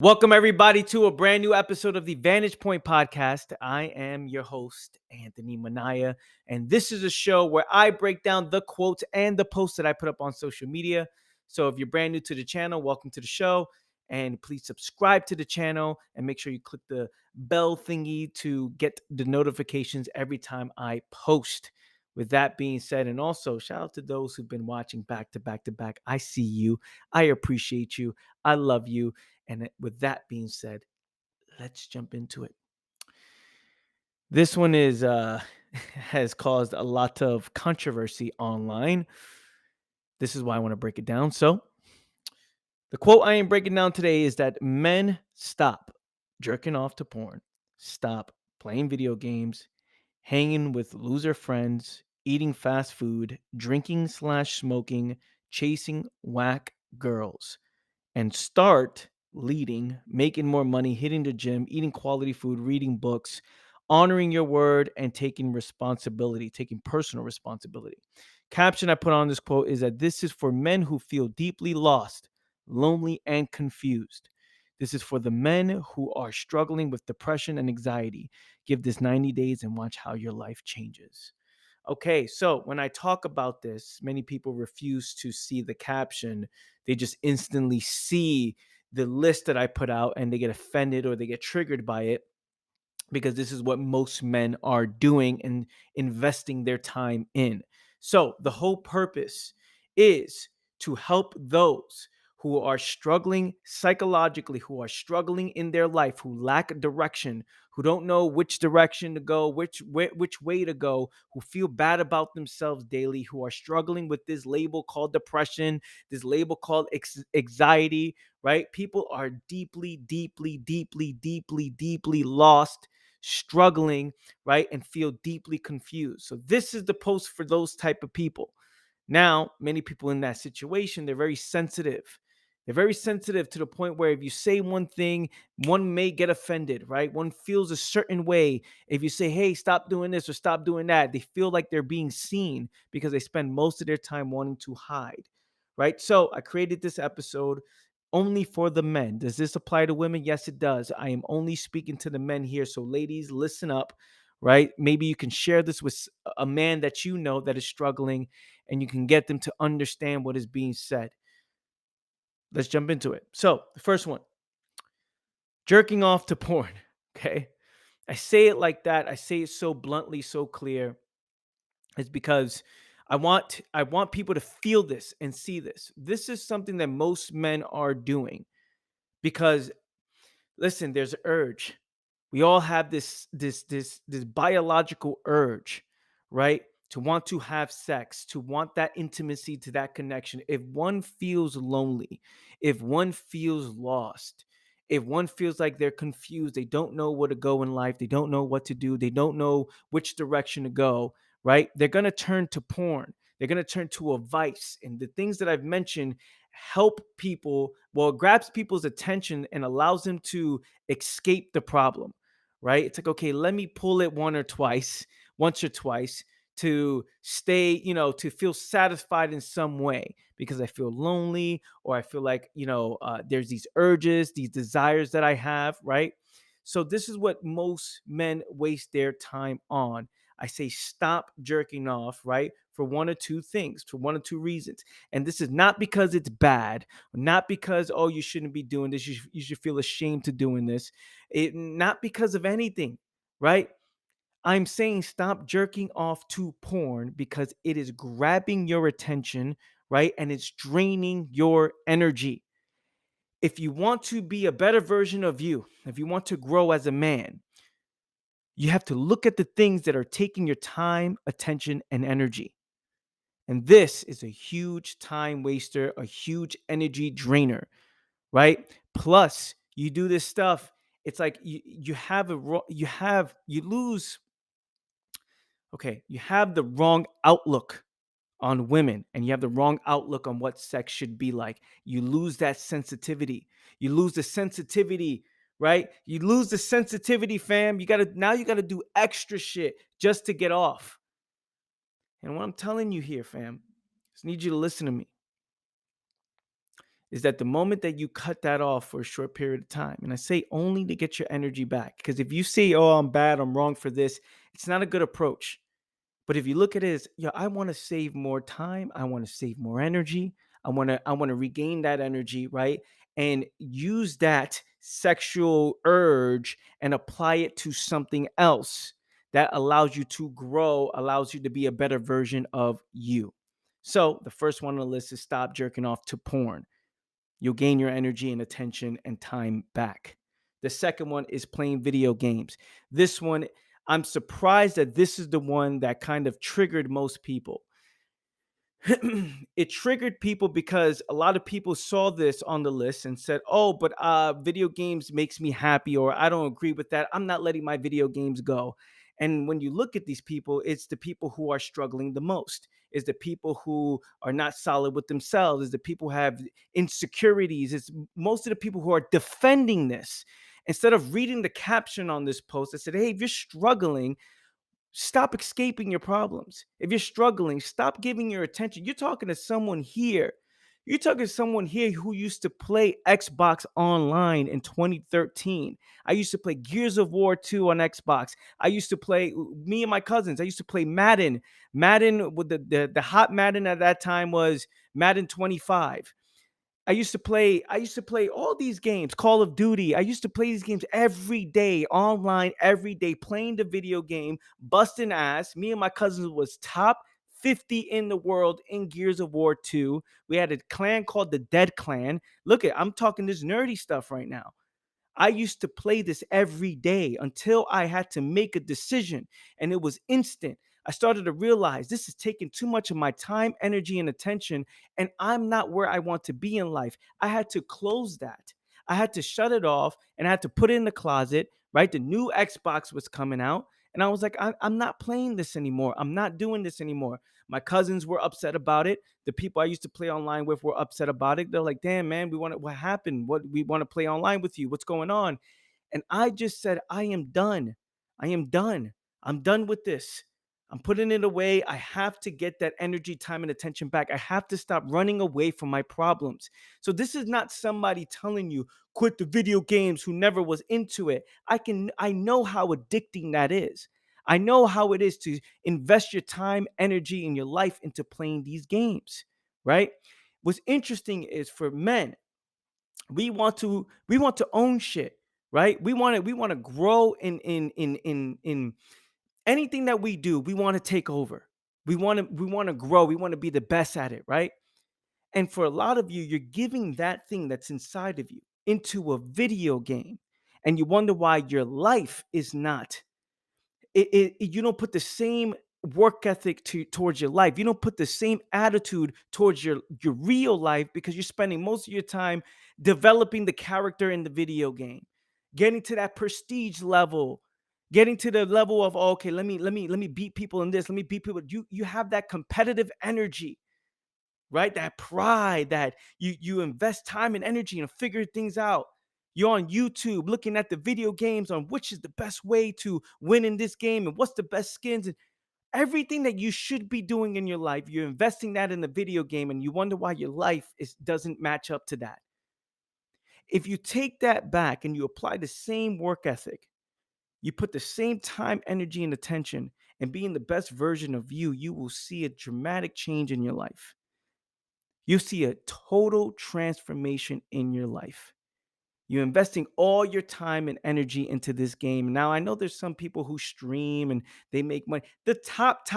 Welcome, everybody, to a brand new episode of the Vantage Point Podcast. I am your host, Anthony Manaya, and this is a show where I break down the quotes and the posts that I put up on social media. So if you're brand new to the channel, welcome to the show, and please subscribe to the channel and make sure you click the bell thingy to get the notifications every time I post. With that being said, and also shout out to those who've been watching back to back to back. I see you. I appreciate you. I love you. And with that being said, let's jump into it. This one is has caused a lot of controversy online. This is why I want to break it down. So, the quote I am breaking down today is that men stop jerking off to porn, stop playing video games, hanging with loser friends, eating fast food, drinking/smoking, chasing whack girls, and start leading, making more money, hitting the gym, eating quality food, reading books, honoring your word, and taking responsibility, taking personal responsibility. Caption I put on this quote is that this is for men who feel deeply lost, lonely, and confused. This is for the men who are struggling with depression and anxiety. Give this 90 days and watch how your life changes. Okay, so when I talk about this, many people refuse to see the caption. They just instantly see the list that I put out and they get offended or they get triggered by it because this is what most men are doing and investing their time in. So, the whole purpose is to help those who are struggling psychologically, who are struggling in their life, who lack direction, who don't know which direction to go, which way to go, who feel bad about themselves daily, who are struggling with this label called depression, this label called anxiety, right? People are deeply, deeply, deeply, deeply, deeply lost, struggling, right, and feel deeply confused. So this is the post for those type of people. Now, many people in that situation, they're very sensitive. They're very sensitive to the point where if you say one thing, one may get offended, right? One feels a certain way. If you say, hey, stop doing this or stop doing that, they feel like they're being seen because they spend most of their time wanting to hide, right? So I created this episode only for the men. Does this apply to women? Yes, it does. I am only speaking to the men here. So, ladies, listen up, right? Maybe you can share this with a man that you know that is struggling and you can get them to understand what is being said. Let's jump into it. So, the first one, jerking off to porn. Okay. I say it like that. I say it so bluntly, so clear. Is because I want people to feel this and see this. This is something that most men are doing because listen, there's an urge. We all have this biological urge, right? To want to have sex, to want that intimacy, to that connection. If one feels lonely, if one feels lost, if one feels like they're confused, they don't know where to go in life, they don't know what to do, they don't know which direction to go, right? They're going to turn to porn. They're going to turn to a vice. And the things that I've mentioned help people, well, it grabs people's attention and allows them to escape the problem, right? It's like, okay, let me pull it once or twice to stay, to feel satisfied in some way because I feel lonely or I feel like, there's these urges, these desires that I have, right? So this is what most men waste their time on. I say stop jerking off, right? For one or two things, for one or two reasons. And this is not because it's bad, not because, oh, you shouldn't be doing this. You should feel ashamed to doing this. Not because of anything, right? I'm saying stop jerking off to porn because it is grabbing your attention, right? And it's draining your energy. If you want to be a better version of you, if you want to grow as a man, you have to look at the things that are taking your time, attention, and energy. And this is a huge time waster, a huge energy drainer, right? Plus, you do this stuff, it's like you have you lose, okay, you have the wrong outlook on women and you have the wrong outlook on what sex should be like. You lose that sensitivity. You lose the sensitivity, right? You lose the sensitivity, fam. You got to do extra shit just to get off. And what I'm telling you here, fam, just need you to listen to me. is that the moment that you cut that off for a short period of time, and I say only to get your energy back, because if you say, oh, I'm bad, I'm wrong for this, it's not a good approach. But if you look at it as, yeah, I want to save more time, I want to save more energy, I want to regain that energy, right? And use that sexual urge and apply it to something else that allows you to grow, allows you to be a better version of you. So the first one on the list is stop jerking off to porn. You'll gain your energy and attention and time back. The second one is playing video games. This one, I'm surprised that this is the one that kind of triggered most people. It triggered people because a lot of people saw this on the list and said, "Oh, but video games makes me happy," or "I don't agree with that. I'm not letting my video games go." And when you look at these people, it's the people who are struggling the most. Is the people who are not solid with themselves. Is the people who have insecurities. It's most of the people who are defending this. Instead of reading the caption on this post that said, "Hey, if you're struggling, stop escaping your problems. If you're struggling, stop giving your attention." You're talking to someone here. You're talking to someone here who used to play Xbox Online in 2013. I used to play Gears of War 2 on Xbox. I used to play, me and my cousins, I used to play Madden. Madden, with the hot Madden at that time was Madden 25. I used to play all these games, Call of Duty. I used to play these games every day, online, every day, playing the video game, busting ass. Me and my cousins was top 50 in the world in Gears of War 2. We had a clan called the Dead Clan. Look at, I'm talking this nerdy stuff right now. I used to play this every day until I had to make a decision, and it was instant. I started to realize this is taking too much of my time, energy, and attention, and I'm not where I want to be in life. I had to close that. I had to shut it off, and I had to put it in the closet, right? The new Xbox was coming out, and I was like, I'm not playing this anymore. I'm not doing this anymore. My cousins were upset about it. The people I used to play online with were upset about it. They're like, damn, man, what happened? What, we want to play online with you. What's going on? And I just said, I am done. I am done. I'm done with this. I'm putting it away. I have to get that energy, time, and attention back. I have to stop running away from my problems. So this is not somebody telling you quit the video games who never was into it. I know how addicting that is. I know how it is to invest your time, energy, and your life into playing these games, right? What's interesting is for men, we want to own shit, right? We want to grow in anything that we do. We want to take over. We want to grow. We want to be the best at it, right? And for a lot of you, you're giving that thing that's inside of you into a video game, and you wonder why your life is not, you don't put the same work ethic towards your life. You don't put the same attitude towards your real life, because you're spending most of your time developing the character in the video game, getting to that prestige level, getting to the level of, oh, okay, let me beat people in this, let me beat people. You have that competitive energy, right? That pride that you invest time and energy and figure things out. You're on YouTube looking at the video games on which is the best way to win in this game and what's the best skins and everything that you should be doing in your life. You're investing that in the video game, and you wonder why your life doesn't match up to that. If you take that back and you apply the same work ethic, you put the same time, energy, and attention, and being the best version of you, you will see a dramatic change in your life. You see a total transformation in your life. You're investing all your time and energy into this game. Now, I know there's some people who stream and they make money. The top,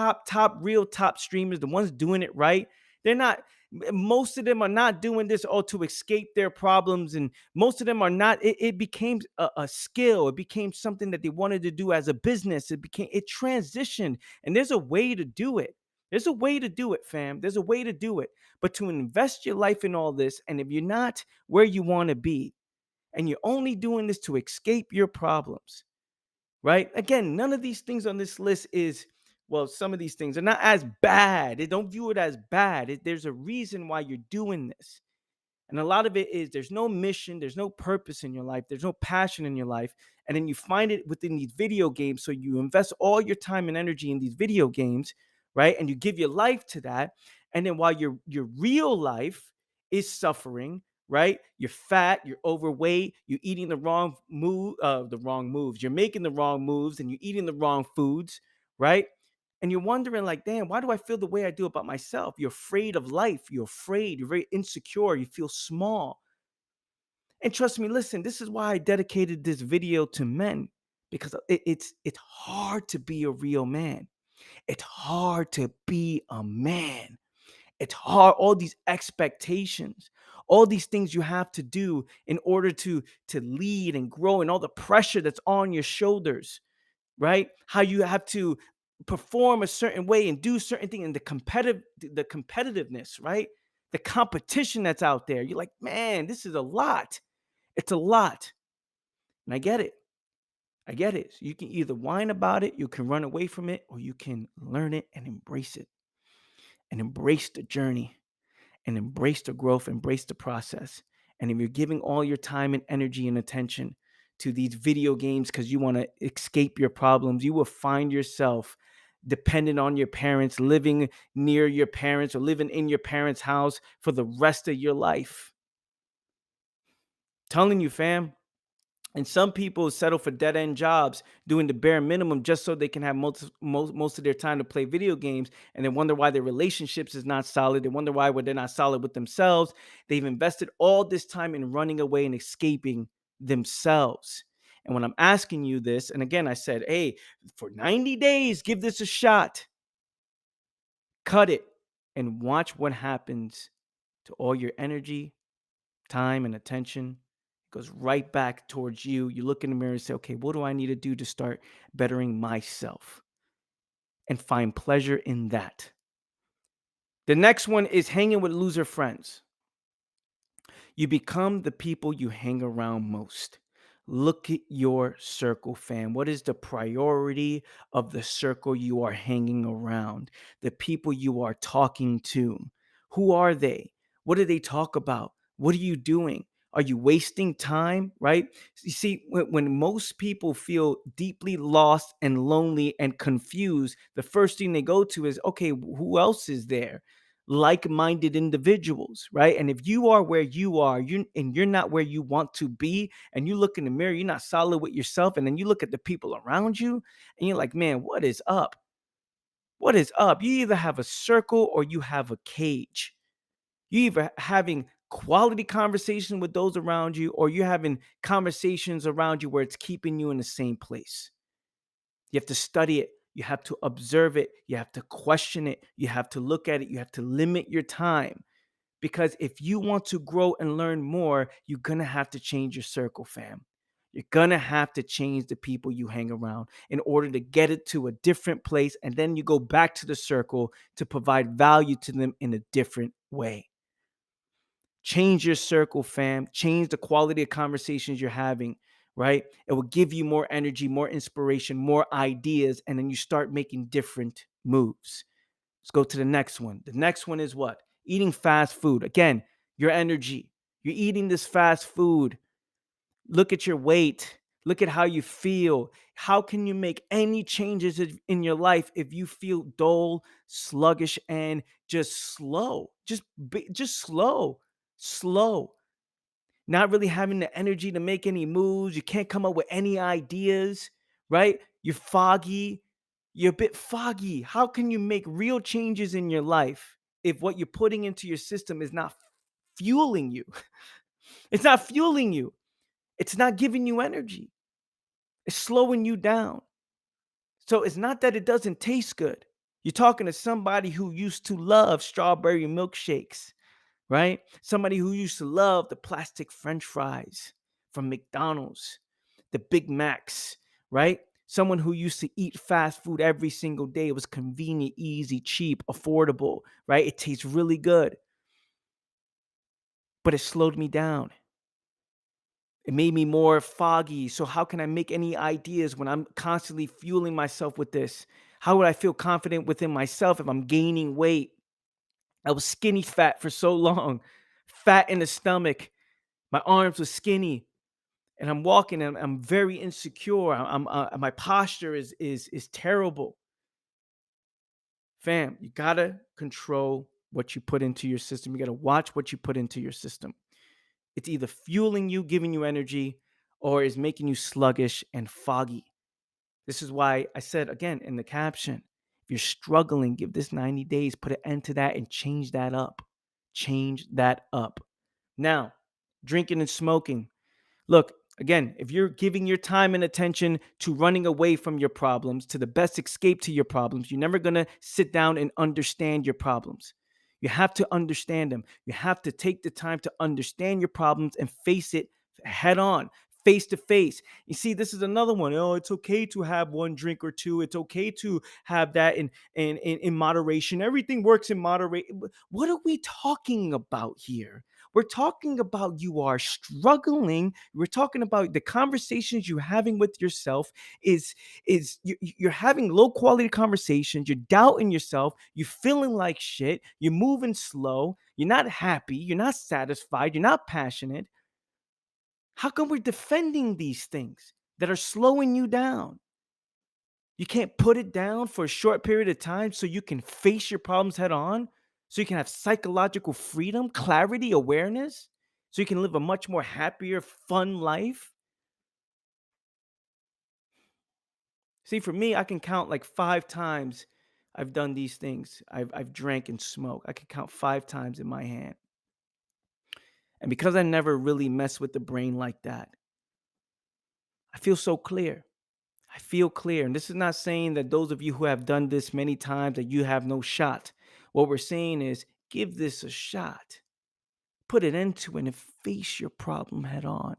real top streamers, the ones doing it right, they're not, most of them are not doing this all to escape their problems. And most of them are not, it became a skill. It became something that they wanted to do as a business. It transitioned. And there's a way to do it. There's a way to do it, fam. There's a way to do it. But to invest your life in all this, and if you're not where you want to be, and you're only doing this to escape your problems, right? Again, none of these things on this list is, well, some of these things are not as bad. Don't view it as bad. There's a reason why you're doing this. And a lot of it is there's no mission, there's no purpose in your life, there's no passion in your life. And then you find it within these video games. So you invest all your time and energy in these video games, right? And you give your life to that. And then while your real life is suffering, right? You're fat, you're overweight, you're eating the wrong moves. You're making the wrong moves and you're eating the wrong foods, right? And you're wondering, like, damn, why do I feel the way I do about myself? You're afraid of life. You're afraid. You're very insecure. You feel small. And trust me, listen, this is why I dedicated this video to men because it's hard to be a real man. It's hard to be a man. It's hard. All these expectations, all these things you have to do in order to lead and grow, and all the pressure that's on your shoulders, right? How you have to perform a certain way and do certain thing, and the competitiveness, right? The competition that's out there. You're like, man, this is a lot. It's a lot. And I get it. I get it. So you can either whine about it, you can run away from it, or you can learn it and embrace it and embrace the journey and embrace the growth, embrace the process. And if you're giving all your time and energy and attention to these video games because you want to escape your problems, you will find yourself dependent on your parents, living near your parents or living in your parents' house for the rest of your life. Telling you, fam. And some people settle for dead end jobs doing the bare minimum just so they can have most of their time to play video games. And they wonder why their relationships is not solid. They wonder why they're not solid with themselves. They've invested all this time in running away and escaping themselves. And when I'm asking you this, and again, I said, hey, for 90 days, give this a shot, cut it, and watch what happens to all your energy, time, and attention. Goes right back towards you. You look in the mirror and say, okay, what do I need to do to start bettering myself? And find pleasure in that. The next one is hanging with loser friends. You become the people you hang around most. Look at your circle, fam. What is the priority of the circle you are hanging around? The people you are talking to. Who are they? What do they talk about? What are you doing? Are you wasting time? Right? You see, when most people feel deeply lost and lonely and confused, the first thing they go to is, okay, who else is there? Like-minded individuals, right? And if you are where you are, you're not where you want to be, and you look in the mirror, you're not solid with yourself, and then you look at the people around you, and you're like, man, what is up? What is up? You either have a circle or you have a cage. You either having quality conversation with those around you, or you're having conversations around you where it's keeping you in the same place. You have to study it. You have to observe it. You have to question it. You have to look at it. You have to limit your time. Because if you want to grow and learn more, you're going to have to change your circle, fam. You're going to have to change the people you hang around in order to get it to a different place. And then you go back to the circle to provide value to them in a different way. Change your circle, fam. Change the quality of conversations you're having, right? It will give you more energy, more inspiration, more ideas, and then you start making different moves. Let's go to the next one. The next one is what? Eating fast food. Again, your energy. You're eating this fast food. Look at your weight. Look at how you feel. How can you make any changes in your life if you feel dull, sluggish, and just slow? Just slow. Not really having the energy to make any moves. You can't come up with any ideas, right? You're foggy. You're a bit foggy. How can you make real changes in your life if what you're putting into your system is not fueling you? It's not fueling you. It's not giving you energy. It's slowing you down. So it's not that it doesn't taste good. You're talking to somebody who used to love strawberry milkshakes, right? Somebody who used to love the plastic French fries from McDonald's, the Big Macs, right? Someone who used to eat fast food every single day. It was convenient, easy, cheap, affordable, right? It tastes really good, but it slowed me down. It made me more foggy. So how can I make any ideas when I'm constantly fueling myself with this? How would I feel confident within myself if I'm gaining weight? I was skinny fat for so long, fat in the stomach. My arms were skinny, and I'm walking, and I'm very insecure. My posture is terrible. Fam, you gotta control what you put into your system. You gotta watch what you put into your system. It's either fueling you, giving you energy, or is making you sluggish and foggy. This is why I said again in the caption, if you're struggling, give this 90 days, put an end to that and change that up. Change that up. Now, drinking and smoking. Look, again, if you're giving your time and attention to running away from your problems, to the best escape to your problems, you're never going to sit down and understand your problems. You have to understand them. You have to take the time to understand your problems and face it head on, face to face. You see, this is another one. Oh, it's okay to have one drink or two. It's okay to have that in moderation. Everything works in moderation. What are we talking about here? We're talking about you are struggling. We're talking about the conversations you're having with yourself you're having low quality conversations. You're doubting yourself. You're feeling like shit. You're moving slow. You're not happy. You're not satisfied. You're not passionate. How come we're defending these things that are slowing you down? You can't put it down for a short period of time so you can face your problems head on, so you can have psychological freedom, clarity, awareness, so you can live a much more happier, fun life. See, for me, I can count like 5 times I've done these things. I've drank and smoked. I can count 5 times in my hand. And because I never really mess with the brain like that, I feel so clear. I feel clear. And this is not saying that those of you who have done this many times that you have no shot. What we're saying is give this a shot. Put it into it and face your problem head on.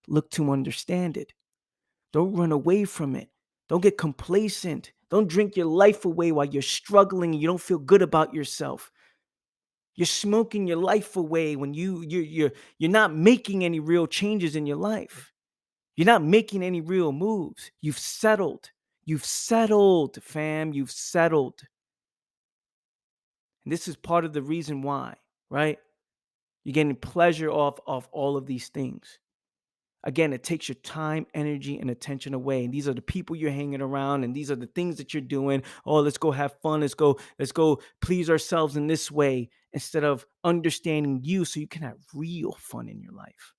Look to understand it. Don't run away from it. Don't get complacent. Don't drink your life away while you're struggling and you don't feel good about yourself. You're smoking your life away when you're not making any real changes in your life. You're not making any real moves. You've settled. You've settled, fam. You've settled. And this is part of the reason why, right? You're getting pleasure off of all of these things. Again, it takes your time, energy, and attention away. And these are the people you're hanging around, and these are the things that you're doing. Oh, let's go have fun. Let's go please ourselves in this way instead of understanding you so you can have real fun in your life,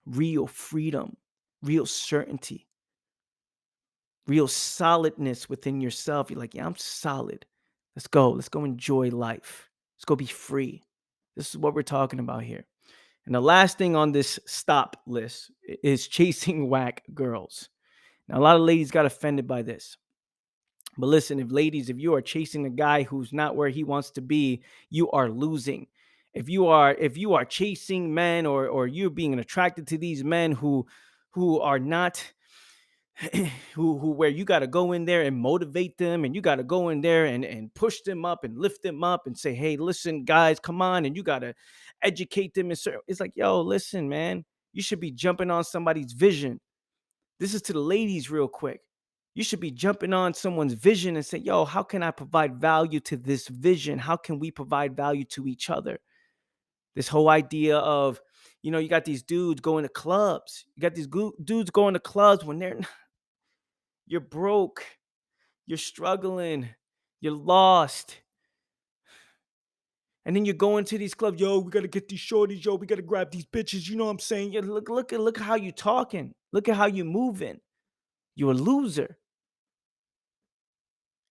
real freedom, real certainty, real solidness within yourself. You're like, yeah, I'm solid. Let's go. Let's go enjoy life. Let's go be free. This is what we're talking about here. And the last thing on this stop list is chasing whack girls. Now, a lot of ladies got offended by this. But listen, if you are chasing a guy who's not where he wants to be, you are losing. If you are chasing men or you're being attracted to these men who are not who where you got to go in there and motivate them, and you got to go in there and push them up and lift them up and say, hey, listen guys, come on, and you got to educate them. It's like, yo, listen, man, you should be jumping on somebody's vision. This is to the ladies real quick. You should be jumping on someone's vision and say, yo, how can I provide value to this vision? How can we provide value to each other? This whole idea of, you got these dudes going to clubs. You got these dudes going to clubs when you're broke, you're struggling, you're lost. And then you're going to these clubs, yo, we gotta get these shorties, yo, we gotta grab these bitches. You know what I'm saying? Yeah, look at how you talking. Look at how you moving. You're a loser.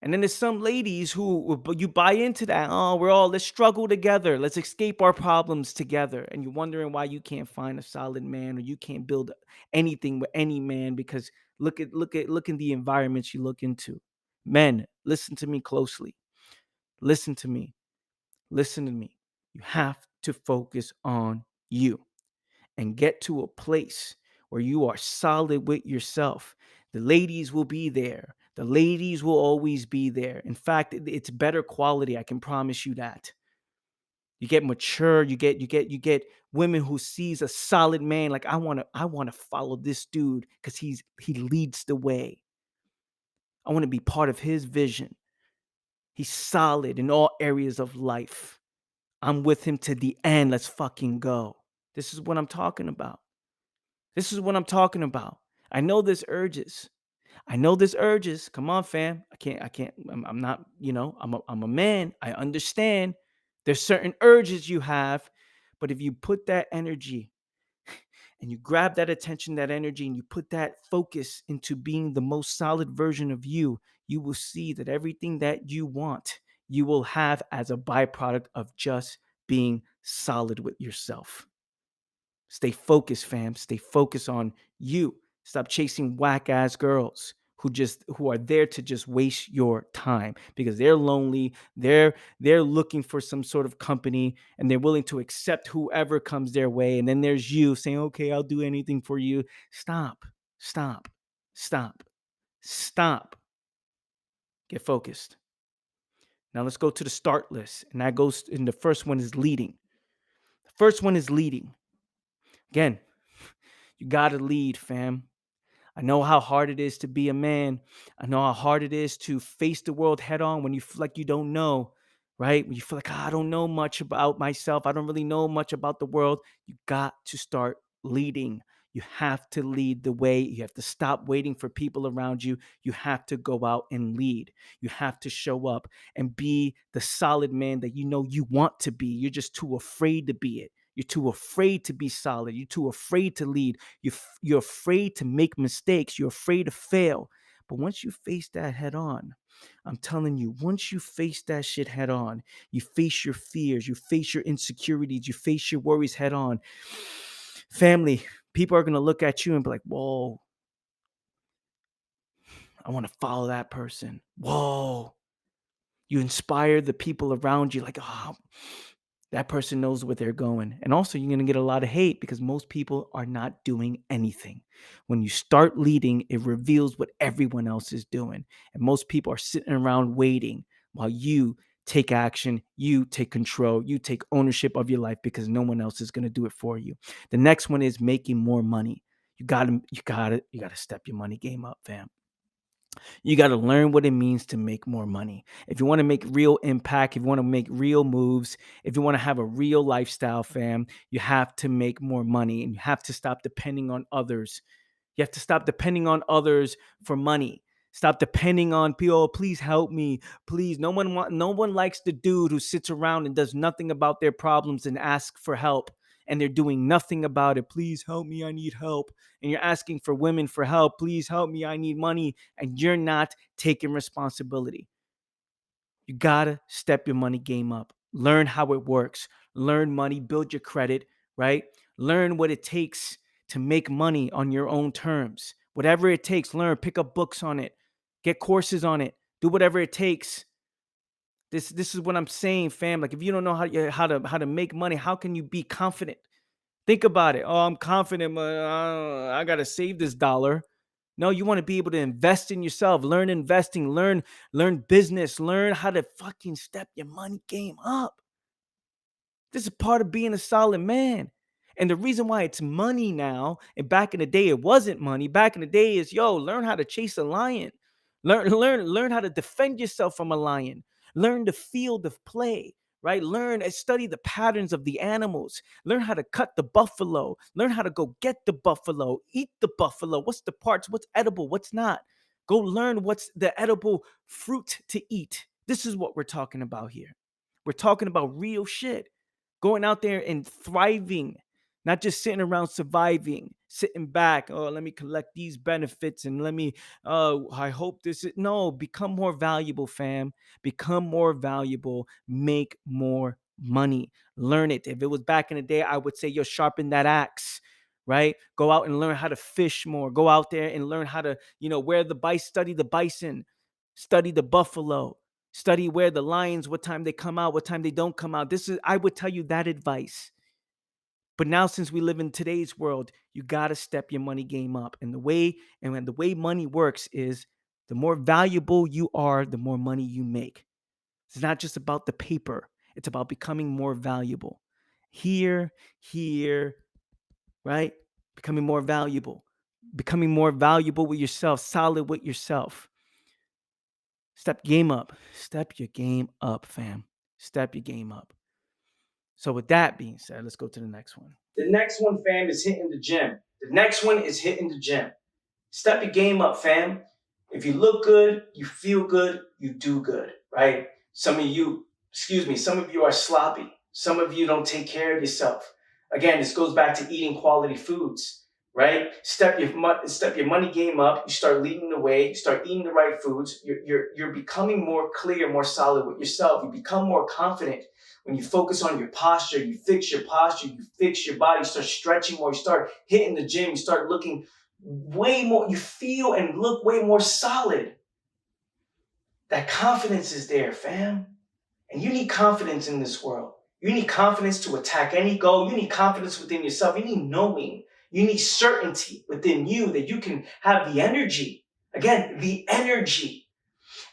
And then there's some ladies but you buy into that. Oh, let's struggle together. Let's escape our problems together. And you're wondering why you can't find a solid man or you can't build anything with any man because look in the environments you look into. Men, listen to me closely. Listen to me. Listen to me. You have to focus on you and get to a place where you are solid with yourself. The ladies will be there. The ladies will always be there. In fact, it's better quality. I can promise you that. You get mature. You get women who sees a solid man. Like, I want to follow this dude because he leads the way. I want to be part of his vision. He's solid in all areas of life. I'm with him to the end. Let's fucking go. This is what I'm talking about. This is what I'm talking about. I know this urges. I know this urges. Come on, fam. I can't. I'm not, I'm a man. I understand. There's certain urges you have, but if you put that energy and you grab that attention, that energy, and you put that focus into being the most solid version of you, you will see that everything that you want, you will have as a byproduct of just being solid with yourself. Stay focused, fam. Stay focused on you. Stop chasing whack ass girls who are there to just waste your time because they're lonely. They're looking for some sort of company and they're willing to accept whoever comes their way. And then there's you saying, "Okay, I'll do anything for you." Stop. Stop. Stop. Stop. Get focused. Now let's go to the start list. And that goes and the first one is leading. The first one is leading. Again, you got to lead, fam. I know how hard it is to be a man. I know how hard it is to face the world head on when you feel like you don't know, right? When you feel like, I don't know much about myself. I don't really know much about the world. You got to start leading. You have to lead the way. You have to stop waiting for people around you. You have to go out and lead. You have to show up and be the solid man that you know you want to be. You're just too afraid to be it. You're too afraid to be solid. You're too afraid to lead. You're afraid to make mistakes. You're afraid to fail. But once you face that head on, I'm telling you, once you face that shit head on, you face your fears, you face your insecurities, you face your worries head on. Family, people are going to look at you and be like, whoa, I want to follow that person. Whoa. You inspire the people around you like, oh, that person knows where they're going. And also, you're going to get a lot of hate because most people are not doing anything. When you start leading, it reveals what everyone else is doing. And most people are sitting around waiting while you take action, you take control, you take ownership of your life because no one else is going to do it for you. The next one is making more money. You got to step your money game up, fam. You got to learn what it means to make more money. If you want to make real impact, if you want to make real moves, if you want to have a real lifestyle, fam, you have to make more money and you have to stop depending on others. You have to stop depending on others for money. Stop depending on people. Oh, please help me. Please. No one likes the dude who sits around and does nothing about their problems and asks for help and they're doing nothing about it. Please help me. I need help. And you're asking for women for help. Please help me. I need money. And you're not taking responsibility. You got to step your money game up. Learn how it works. Learn money. Build your credit, right? Learn what it takes to make money on your own terms. Whatever it takes, learn. Pick up books on it. Get courses on it. Do whatever it takes. This is what I'm saying, fam. Like if you don't know how to make money, how can you be confident? Think about it. Oh, I'm confident, but I gotta save this dollar. No, you want to be able to invest in yourself, learn investing, learn business, learn how to fucking step your money game up. This is part of being a solid man. And the reason why it's money now, and back in the day it wasn't money. Back in the day is learn how to chase a lion. Learn how to defend yourself from a lion. Learn the field of play, right? Learn and study the patterns of the animals. Learn how to cut the buffalo. Learn how to go get the buffalo, eat the buffalo. What's the parts? What's edible? What's not? Go learn what's the edible fruit to eat. This is what we're talking about here. We're talking about real shit. Going out there and thriving, not just sitting around surviving, sitting back. Oh, let me collect these benefits and I hope this is. No, become more valuable, fam. Become more valuable. Make more money. Learn it. If it was back in the day, I would say sharpen that axe, right? Go out and learn how to fish more. Go out there and learn how to, where the bison, study the bison, study the buffalo. Study where the lions, what time they come out, what time they don't come out. I would tell you that advice. But now, since we live in today's world, you got to step your money game up. And the way money works is the more valuable you are, the more money you make. It's not just about the paper. It's about becoming more valuable. Here, right? Becoming more valuable with yourself, solid with yourself. Step game up. Step your game up, fam. Step your game up. So with that being said, let's go to the next one. The next one, fam, is hitting the gym. Step your game up, fam. If you look good, you feel good, you do good, right? Some of you are sloppy. Some of you don't take care of yourself. Again, this goes back to eating quality foods, right? Step your money game up. You start leading the way. You start eating the right foods. You're becoming more clear, more solid with yourself. You become more confident when you focus on your posture. You fix your posture. You fix your body. You start stretching more. You start hitting the gym. You start looking way more. You feel and look way more solid. That confidence is there, fam. And you need confidence in this world. You need confidence to attack any goal. You need confidence within yourself. You need knowing. You need certainty within you that you can have the energy. Again, the energy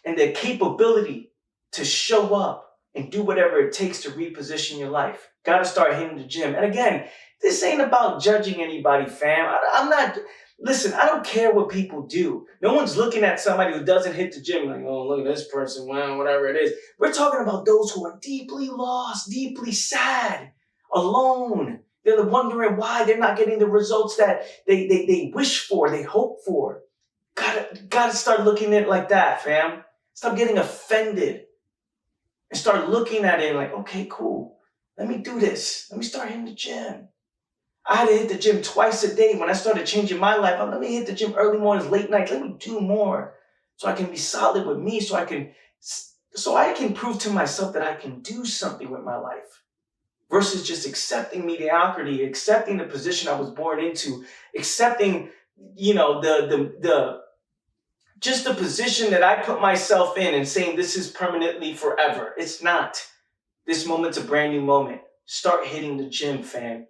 and the capability to show up and do whatever it takes to reposition your life. Got to start hitting the gym. And again, this ain't about judging anybody, fam. I'm not... Listen, I don't care what people do. No one's looking at somebody who doesn't hit the gym like, oh, look at this person, wow, whatever it is. We're talking about those who are deeply lost, deeply sad, alone. They're wondering why they're not getting the results that they wish for, they hope for. Gotta start looking at it like that, fam. Stop getting offended and start looking at it like, okay, cool. Let me do this. Let me start hitting the gym. I had to hit the gym twice a day when I started changing my life. Let me hit the gym early mornings, late nights. Let me do more so I can be solid with me, so I can prove to myself that I can do something with my life versus just accepting mediocrity, accepting the position I was born into, accepting, the position that I put myself in and saying this is permanently forever. It's not. This moment's a brand new moment. Start hitting the gym, fam.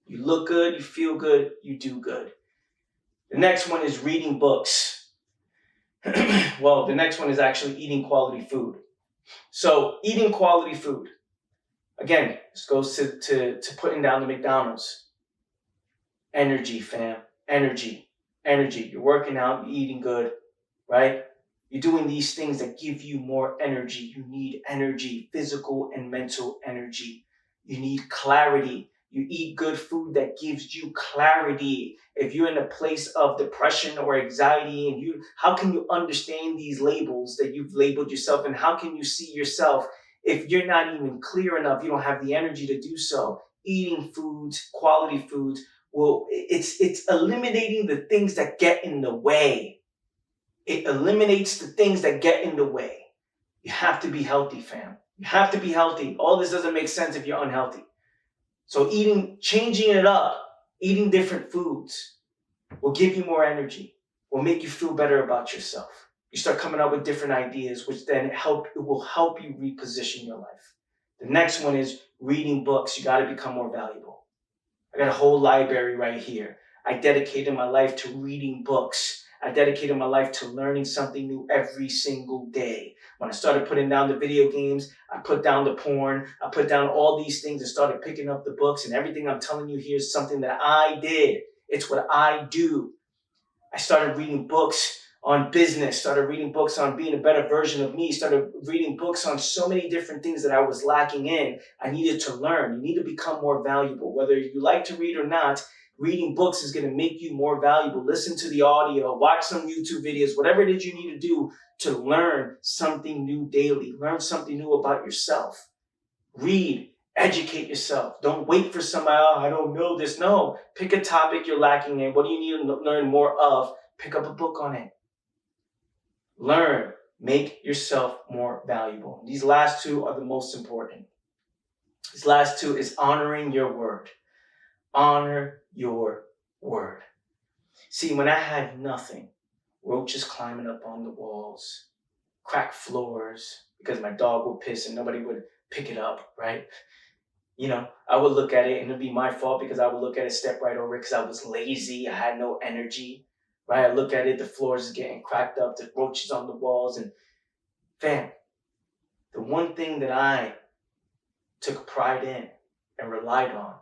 You look good, you feel good, you do good. The next one is reading books. Well, the next one is actually eating quality food. So eating quality food. Again, this goes to putting down the McDonald's. Energy, fam. Energy. You're working out, you're eating good, right? You're doing these things that give you more energy. You need energy, physical and mental energy. You need clarity. You eat good food that gives you clarity. If you're in a place of depression or anxiety, and how can you understand these labels that you've labeled yourself? And how can you see yourself if you're not even clear enough? You don't have the energy to do so. Eating foods, quality foods, it's eliminating the things that get in the way. It eliminates the things that get in the way. You have to be healthy, fam. You have to be healthy. All this doesn't make sense if you're unhealthy. So changing it up, eating different foods will give you more energy, will make you feel better about yourself. You start coming up with different ideas, which then it will help you reposition your life. The next one is reading books. You got to become more valuable. I got a whole library right here. I dedicated my life to reading books. I dedicated my life to learning something new every single day. When I started putting down the video games, I put down the porn, I put down all these things and started picking up the books, and everything I'm telling you here is something that I did. It's what I do. I started reading books on business, started reading books on being a better version of me, started reading books on so many different things that I was lacking in. I needed to learn. You need to become more valuable. Whether you like to read or not, reading books is going to make you more valuable. Listen to the audio, watch some YouTube videos, whatever it is you need to do to learn something new daily. Learn something new about yourself. Read, educate yourself. Don't wait for somebody, I don't know this. No, pick a topic you're lacking in. What do you need to learn more of? Pick up a book on it. Learn, make yourself more valuable. These last two are the most important. This last two is honoring your word. Honor your word. See, when I had nothing, roaches climbing up on the walls, cracked floors because my dog would piss and nobody would pick it up, right? I would look at it and it'd be my fault because I would look at it, step right over it because I was lazy. I had no energy, right? I look at it, the floors is getting cracked up, the roaches on the walls, and fam, the one thing that I took pride in and relied on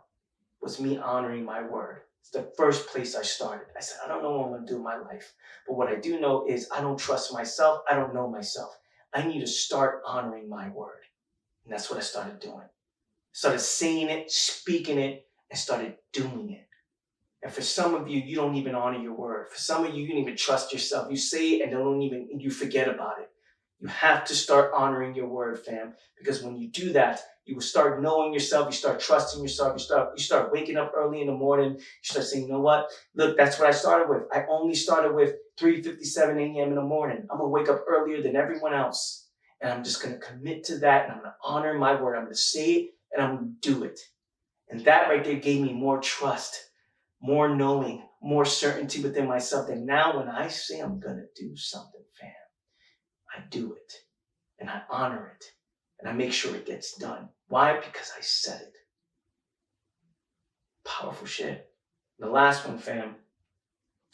was me honoring my word. It's the first place I started. I said, I don't know what I'm going to do in my life, but what I do know is I don't trust myself. I don't know myself. I need to start honoring my word. And that's what I started doing. Started saying it, speaking it, and started doing it. And for some of you, you don't even honor your word. For some of you, you don't even trust yourself. You say it and you forget about it. You have to start honoring your word, fam, because when you do that, you will start knowing yourself. You start trusting yourself. You start waking up early in the morning. You start saying, you know what? Look, that's what I started with. I only started with 3:57 a.m. in the morning. I'm gonna wake up earlier than everyone else, and I'm just gonna commit to that, and I'm gonna honor my word. I'm gonna say it, and I'm gonna do it. And that right there gave me more trust, more knowing, more certainty within myself. And now when I say I'm gonna do something, fam, I do it, and I honor it, and I make sure it gets done. Why? Because I said it. Powerful shit. The last one, fam,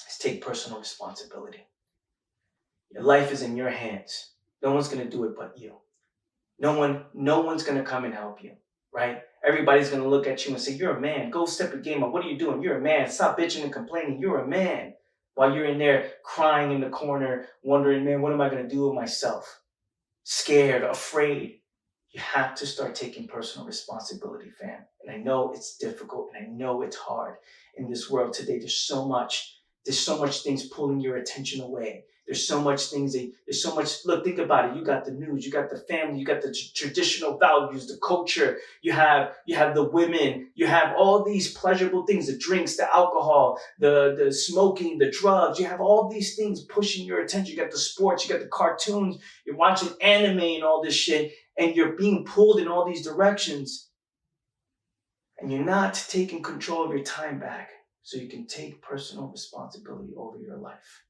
is take personal responsibility. Your life is in your hands. No one's gonna do it but you. No one's gonna come and help you, right? Everybody's gonna look at you and say, "You're a man. Go step your game up. What are you doing? You're a man. Stop bitching and complaining. You're a man." While you're in there crying in the corner, wondering, "Man, what am I gonna do with myself?" Scared, afraid. You have to start taking personal responsibility, fam. And I know it's difficult, and I know it's hard in this world today. There's so much things pulling your attention away. There's so much. Look, think about it. You got the news, you got the family, you got the traditional values, the culture. You have the women. You have all these pleasurable things: the drinks, the alcohol, the smoking, the drugs. You have all these things pushing your attention. You got the sports, you got the cartoons. You're watching anime and all this shit, and you're being pulled in all these directions, and you're not taking control of your time back so you can take personal responsibility over your life.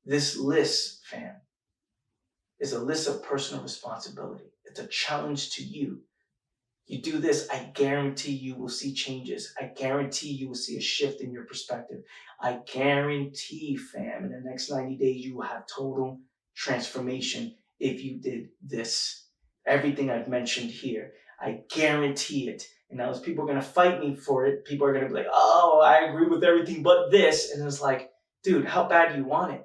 This list, fam, is a list of personal responsibility. It's a challenge to you. You do this, I guarantee you will see changes. I guarantee you will see a shift in your perspective. I guarantee, fam, in the next 90 days, you will have total transformation if you did this. Everything I've mentioned here, I guarantee it. And now, as people are going to fight me for it, people are going to be like, "Oh, I agree with everything but this." And it's like, dude, how bad do you want it?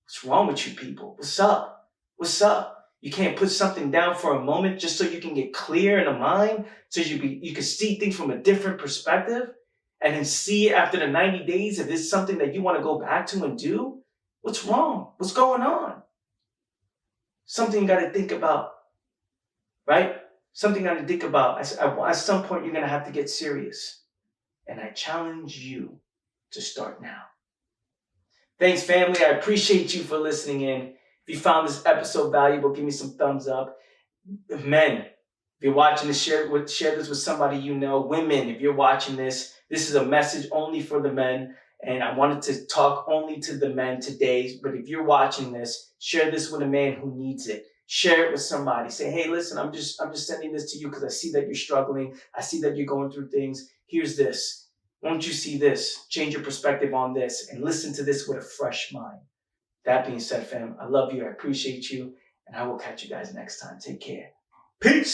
What's wrong with you people? What's up? What's up? You can't put something down for a moment just so you can get clear in the mind, so you can see things from a different perspective, and then see after the 90 days if it's something that you want to go back to and do. What's wrong? What's going on? Something you got to think about, right? Something you got to think about. At some point, you're going to have to get serious. And I challenge you to start now. Thanks, family. I appreciate you for listening in. If you found this episode valuable, give me some thumbs up. Men, if you're watching this, share this with somebody you know. Women, if you're watching this is a message only for the men. And I wanted to talk only to the men today. But if you're watching this, share this with a man who needs it. Share it with somebody. Say, "Hey, listen, I'm just sending this to you because I see that you're struggling. I see that you're going through things. Here's this. Won't you see this? Change your perspective on this and listen to this with a fresh mind." That being said, fam, I love you. I appreciate you. And I will catch you guys next time. Take care. Peace.